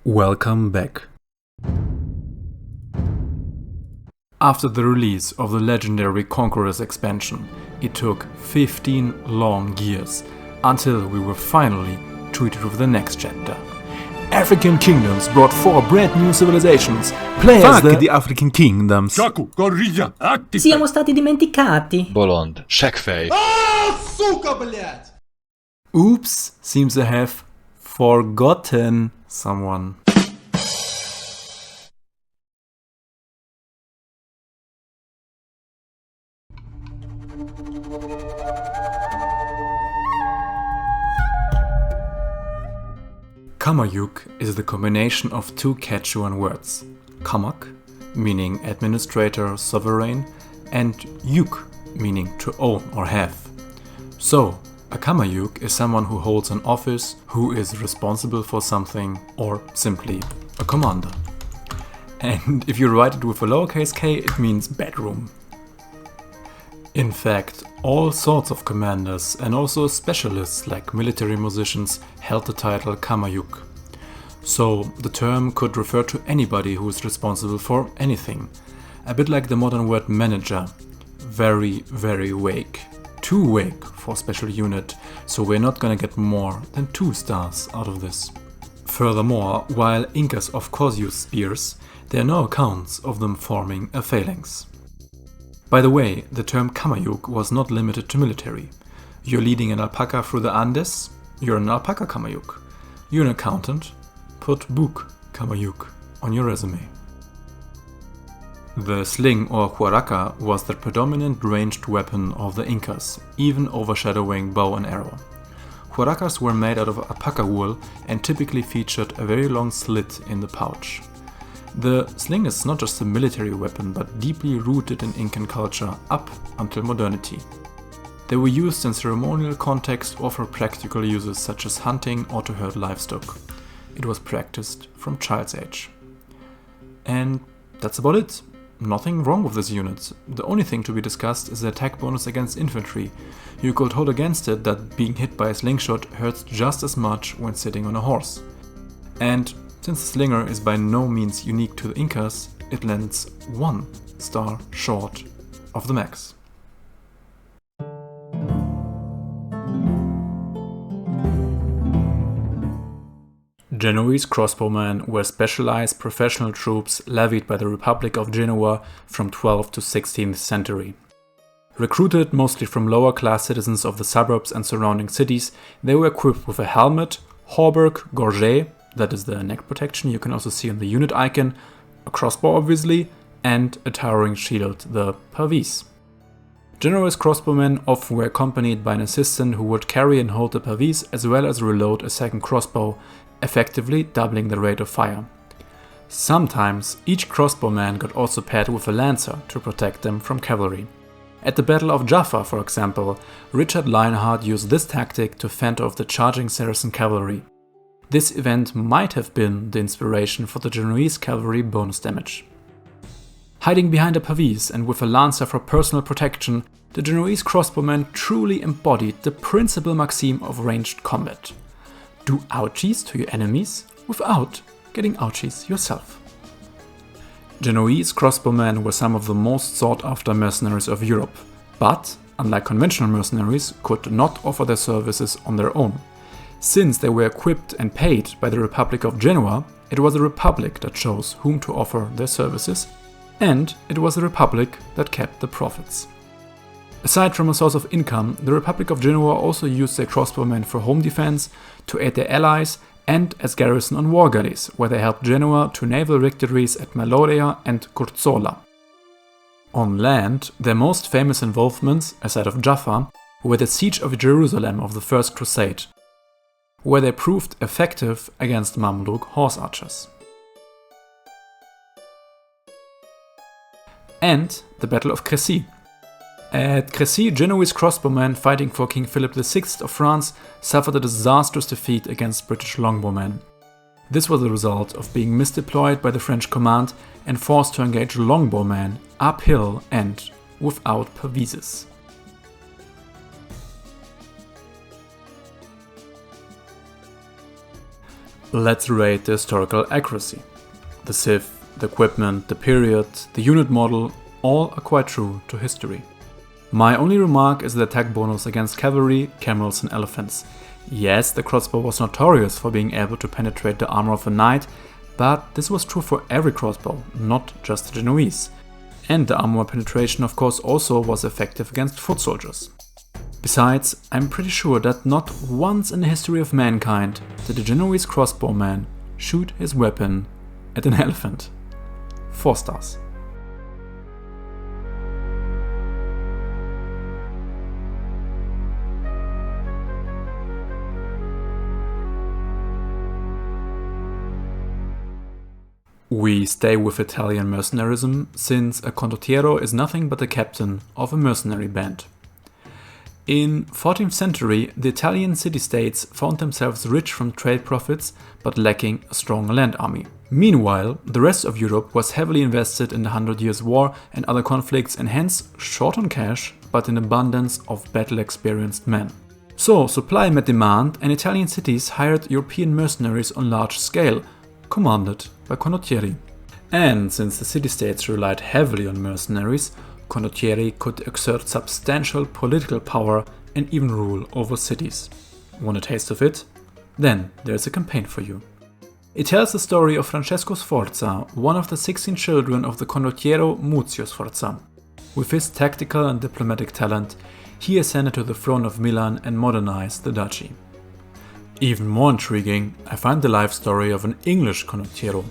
Welcome back. After the release of the legendary Conquerors expansion, it took 15 long years until we were finally treated with the next chapter. African kingdoms brought 4 brand new civilizations. Fuck the African kingdoms. Siamo stati dimenticati. Bolond. Seggfej. Oops, seems I have forgotten someone. Kamayuk is the combination of 2 Quechuan words, Kamak, meaning administrator, sovereign, and Yuk, meaning to own or have. So, a Kamayuk is someone who holds an office, who is responsible for something, or simply a commander. And if you write it with a lowercase k, it means bedroom. In fact, all sorts of commanders and also specialists like military musicians held the title Kamayuk. So the term could refer to anybody who is responsible for anything. A bit like the modern word manager. Very, very vague. Too vague for special unit, so we're not gonna get more than 2 stars out of this. Furthermore, while Incas of course use spears, there are no accounts of them forming a phalanx. By the way, the term Kamayuk was not limited to military. You're leading an alpaca through the Andes, you're an alpaca Kamayuk. You're an accountant, put book Kamayuk on your resume. The sling or huaraca was the predominant ranged weapon of the Incas, even overshadowing bow and arrow. Huaracas were made out of alpaca wool and typically featured a very long slit in the pouch. The sling is not just a military weapon, but deeply rooted in Incan culture up until modernity. They were used in ceremonial context or for practical uses such as hunting or to herd livestock. It was practiced from child's age. And that's about it. Nothing wrong with this unit. The only thing to be discussed is the attack bonus against infantry. You could hold against it that being hit by a slingshot hurts just as much when sitting on a horse. And since the Slinger is by no means unique to the Incas, it lands 1 star short of the max. Genoese Crossbowmen were specialized professional troops levied by the Republic of Genoa from 12th to 16th century. Recruited mostly from lower class citizens of the suburbs and surrounding cities, they were equipped with a helmet, hauberk, gorget, that is the neck protection you can also see on the unit icon, a crossbow obviously, and a towering shield, the pavise. Genoese crossbowmen often were accompanied by an assistant who would carry and hold the pavise as well as reload a second crossbow, effectively doubling the rate of fire. Sometimes each crossbowman got also paired with a lancer to protect them from cavalry. At the Battle of Jaffa, for example, Richard Lionheart used this tactic to fend off the charging Saracen cavalry. This event might have been the inspiration for the Genoese cavalry bonus damage. Hiding behind a pavise and with a lancer for personal protection, the Genoese crossbowmen truly embodied the principal maxim of ranged combat. Do ouchies to your enemies without getting ouchies yourself. Genoese crossbowmen were some of the most sought after mercenaries of Europe, but, unlike conventional mercenaries, could not offer their services on their own. Since they were equipped and paid by the Republic of Genoa, it was the Republic that chose whom to offer their services, and it was the Republic that kept the profits. Aside from a source of income, the Republic of Genoa also used their crossbowmen for home defense, to aid their allies, and as garrison on war galleys, where they helped Genoa to naval victories at Maloria and Curzola. On land, their most famous involvements, aside of Jaffa, were the siege of Jerusalem of the First Crusade, where they proved effective against Mamluk horse archers. And the Battle of Crécy. At Crécy, Genoese crossbowmen fighting for King Philip VI of France suffered a disastrous defeat against British longbowmen. This was the result of being misdeployed by the French command and forced to engage longbowmen uphill and without pavises. let's rate the historical accuracy. The civ, the equipment, the period, the unit model, all are quite true to history. My only remark is the attack bonus against cavalry, camels and elephants. Yes, the crossbow was notorious for being able to penetrate the armor of a knight, but this was true for every crossbow, not just the Genoese. And the armor penetration of course also was effective against foot soldiers. Besides, I'm pretty sure that not once in the history of mankind did a Genoese crossbowman shoot his weapon at an elephant. 4 stars. We stay with Italian mercenarism, since a Condottiero is nothing but the captain of a mercenary band. In 14th century, the Italian city-states found themselves rich from trade profits, but lacking a strong land army. Meanwhile, the rest of Europe was heavily invested in the 100 Years' War and other conflicts, and hence short on cash, but in abundance of battle-experienced men. So, supply met demand, and Italian cities hired European mercenaries on large scale, commanded by condottieri. And since the city-states relied heavily on mercenaries, condottieri could exert substantial political power and even rule over cities. Want a taste of it? Then there's a campaign for you. It tells the story of Francesco Sforza, one of the 16 children of the condottiero Muzio Sforza. With his tactical and diplomatic talent, he ascended to the throne of Milan and modernized the duchy. Even more intriguing, I find the life story of an English condottiero.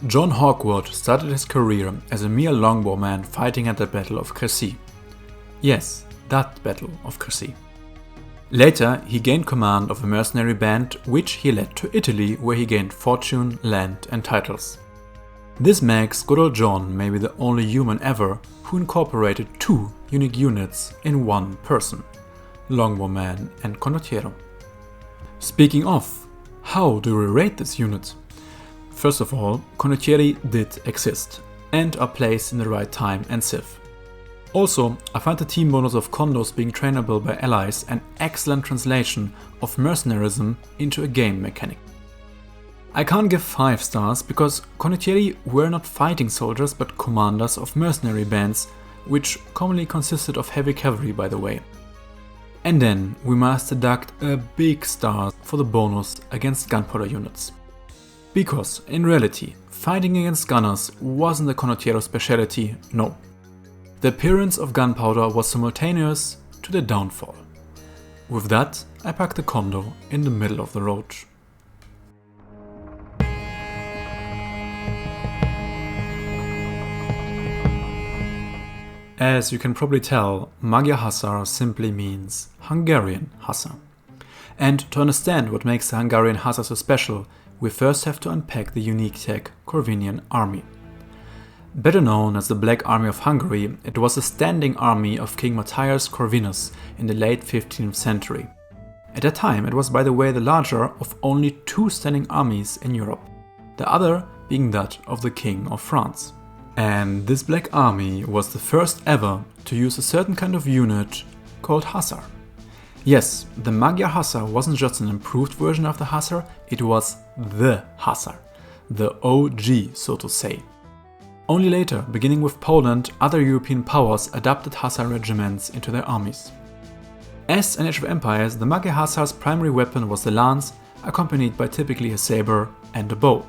John Hawkwood started his career as a mere longbowman fighting at the Battle of Crécy. Yes, that Battle of Crécy. Later, he gained command of a mercenary band, which he led to Italy, where he gained fortune, land and titles. This makes good old John maybe the only human ever who incorporated 2 unique units in one person, longbowman and condottiero. Speaking of, how do we rate this unit? First of all, condottieri did exist and are placed in the right time and civ. Also, I find the team bonus of condos being trainable by allies an excellent translation of mercenarism into a game mechanic. I can't give 5 stars because condottieri were not fighting soldiers but commanders of mercenary bands, which commonly consisted of heavy cavalry by the way. And then we must deduct a big star for the bonus against gunpowder units. Because, in reality, fighting against gunners wasn't the condottiero's specialty, no. The appearance of gunpowder was simultaneous to their downfall. With that, I park the condo in the middle of the road. As you can probably tell, Magyar Huszar simply means Hungarian Hussar. And to understand what makes the Hungarian Hussar so special, we first have to unpack the unique tech Corvinian army. Better known as the Black Army of Hungary, it was a standing army of King Matthias Corvinus in the late 15th century. At that time it was by the way the larger of only 2 standing armies in Europe, the other being that of the King of France. And this Black Army was the first ever to use a certain kind of unit called Hussar. Yes, the Magyar Huszar wasn't just an improved version of the Hussar, it was the Hussar, the OG so to say. Only later, beginning with Poland, other European powers adapted Hussar regiments into their armies. As in Age of Empires, the Magyar Huszar's primary weapon was the lance, accompanied by typically a saber and a bow.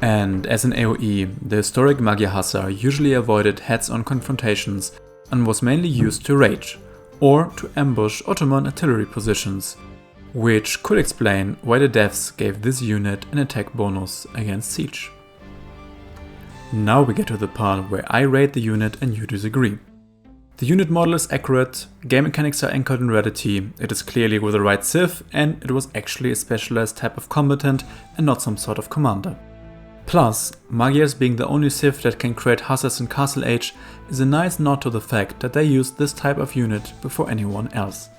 And as in AoE, the historic Magyar Huszar usually avoided heads-on confrontations and was mainly used to rage, or to ambush Ottoman artillery positions, which could explain why the devs gave this unit an attack bonus against siege. Now we get to the part where I rate the unit and you disagree. The unit model is accurate, game mechanics are anchored in reality, it is clearly with the right civ, and it was actually a specialized type of combatant and not some sort of commander. Plus, Magyars being the only civ that can create Hussars in Castle Age is a nice nod to the fact that they used this type of unit before anyone else.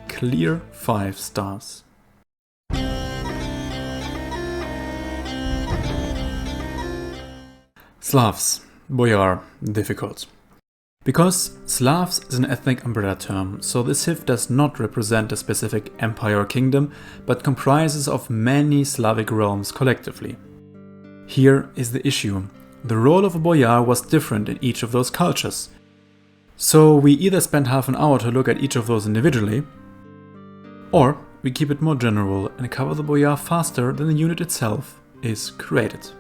Clear 5 stars. Slavs, Boyar, difficult. Because Slavs is an ethnic umbrella term, so the civ does not represent a specific empire or kingdom, but comprises of many Slavic realms collectively. Here is the issue. The role of a boyar was different in each of those cultures. So we either spend half an hour to look at each of those individually, or we keep it more general and cover the boyar faster than the unit itself is created.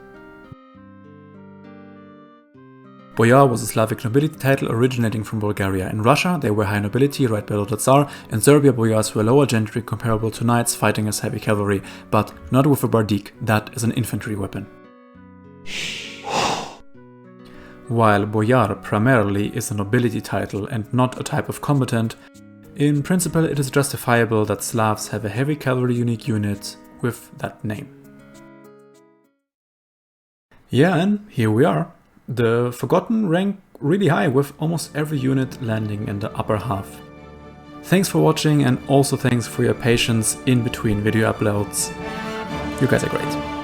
Boyar was a Slavic nobility title originating from Bulgaria. In Russia, they were high nobility, right below the Tsar. In Serbia, boyars were lower gentry comparable to knights fighting as heavy cavalry, but not with a bardik, that is an infantry weapon. While boyar primarily is a nobility title and not a type of combatant, in principle it is justifiable that Slavs have a heavy cavalry unique unit with that name. Yeah, and here we are. The Forgotten rank really high with almost every unit landing in the upper half. Thanks for watching and also thanks for your patience in between video uploads. You guys are great.